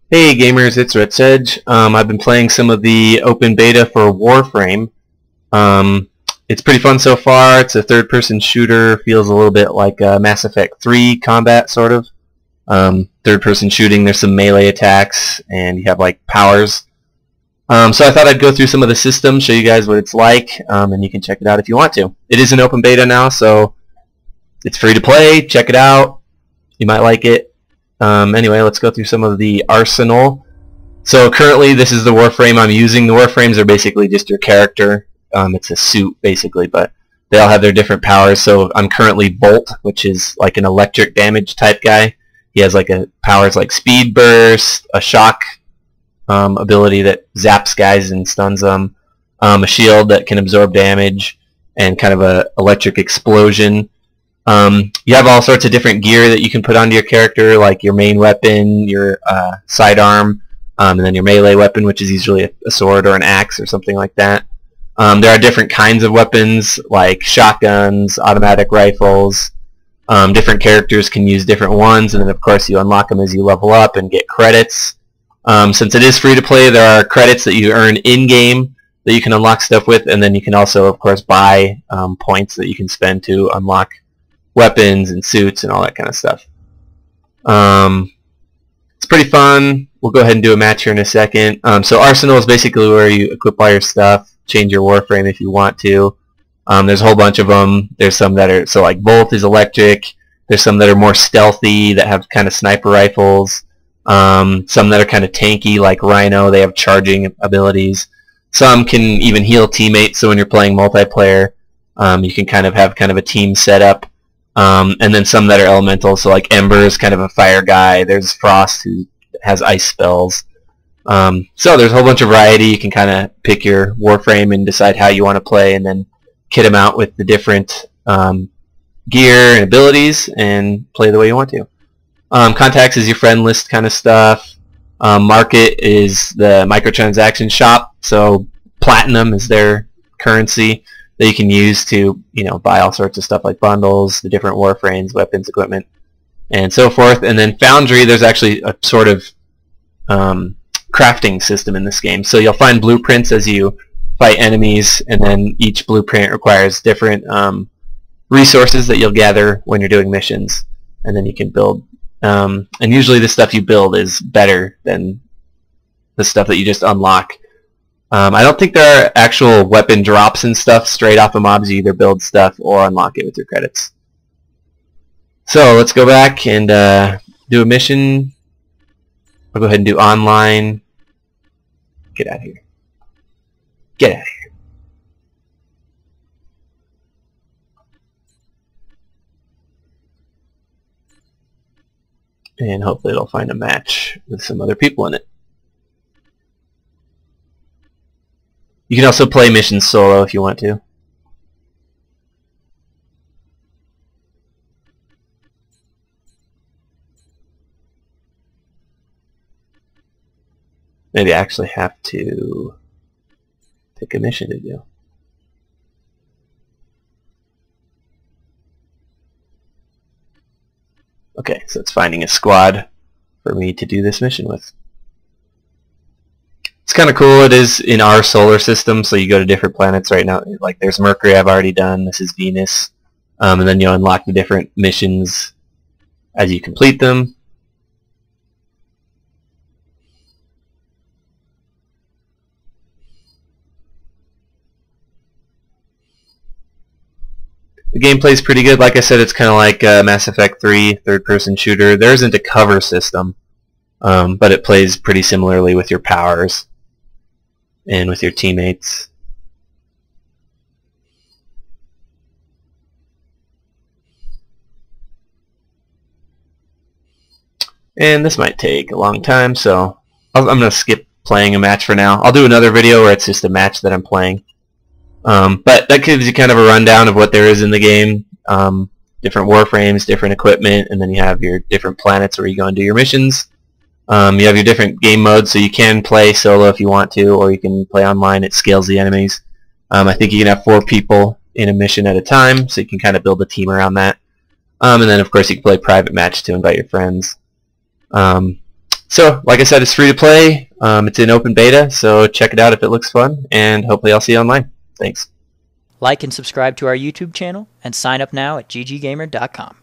Hey gamers, it's Rich Edge. I've been playing some of the open beta for Warframe. Um, it's pretty fun so far. It's a third-person shooter. Feels a little bit like Mass Effect 3 combat, sort of. Third-person shooting. There's some melee attacks, and you have like powers. So I thought I'd go through some of the systems, show you guys what it's like, and you can check it out if you want to. It is an open beta now, so it's free to play. Check it out. You might like it. Anyway, let's go through some of the arsenal. So currently this is the Warframe I'm using. The Warframes are basically just your character. It's a suit basically, but they all have their different powers. So I'm currently Bolt, which is like an electric damage type guy. He has like powers like speed burst, a shock ability that zaps guys and stuns them, a shield that can absorb damage, and kind of a electric explosion. You have all sorts of different gear that you can put onto your character, like your main weapon, your sidearm, and then your melee weapon, which is usually a sword or an axe or something like that. There are different kinds of weapons, like shotguns, automatic rifles. Different characters can use different ones, and then of course you unlock them as you level up and get credits. Since it is free to play, there are credits that you earn in-game that you can unlock stuff with, and then you can also, of course, buy points that you can spend to unlock weapons and suits and all that kind of stuff. It's pretty fun. We'll go ahead and do a match here in a second. So Arsenal is basically where you equip all your stuff, change your Warframe if you want to. There's a whole bunch of them. There's some that are, so like Bolt is electric. There's some that are more stealthy that have kind of sniper rifles. Some that are kind of tanky like Rhino. They have charging abilities. Some can even heal teammates, so when you're playing multiplayer, you can kind of have kind of a team setup. And then some that are elemental, so like Ember is kind of a fire guy. There's Frost, who has ice spells. So there's a whole bunch of variety. You can kind of pick your Warframe and decide how you want to play, and then kit them out with the different gear and abilities, and play the way you want to. Contacts is your friend list kind of stuff. Market is the microtransaction shop, so Platinum is their currency that you can use to, buy all sorts of stuff like bundles, the different Warframes, weapons, equipment, and so forth. And then Foundry, there's actually a sort of crafting system in this game. So you'll find blueprints as you fight enemies, and then each blueprint requires different resources that you'll gather when you're doing missions, and then you can build. And usually the stuff you build is better than the stuff that you just unlock. I don't think there are actual weapon drops and stuff straight off of mobs. You either build stuff or unlock it with your credits. So let's go back and do a mission. I'll go ahead and do online. Get out of here. Get out of here. And hopefully it'll find a match with some other people in it. You can also play missions solo if you want to. Maybe I actually have to pick a mission to do. Okay, so it's finding a squad for me to do this mission with. It's kind of cool. It is in our solar system, so you go to different planets right now. Like there's Mercury I've already done. This is Venus. And then you unlock the different missions as you complete them. The gameplay is pretty good. Like I said, it's kind of like Mass Effect 3, third-person shooter. There isn't a cover system, but it plays pretty similarly with your powers and with your teammates. And this might take a long time, so I'm going to skip playing a match for now. I'll do another video where it's just a match that I'm playing. But that gives you kind of a rundown of what there is in the game. Different Warframes, different equipment, and then you have your different planets where you go and do your missions. You have your different game modes, so you can play solo if you want to, or you can play online. It scales the enemies. I think you can have 4 people in a mission at a time, so you can kind of build a team around that. And then, of course, you can play private match to invite your friends. So, like I said, it's free to play. It's in open beta, so check it out if it looks fun, and hopefully I'll see you online. Thanks. Like and subscribe to our YouTube channel, and sign up now at gggamer.com.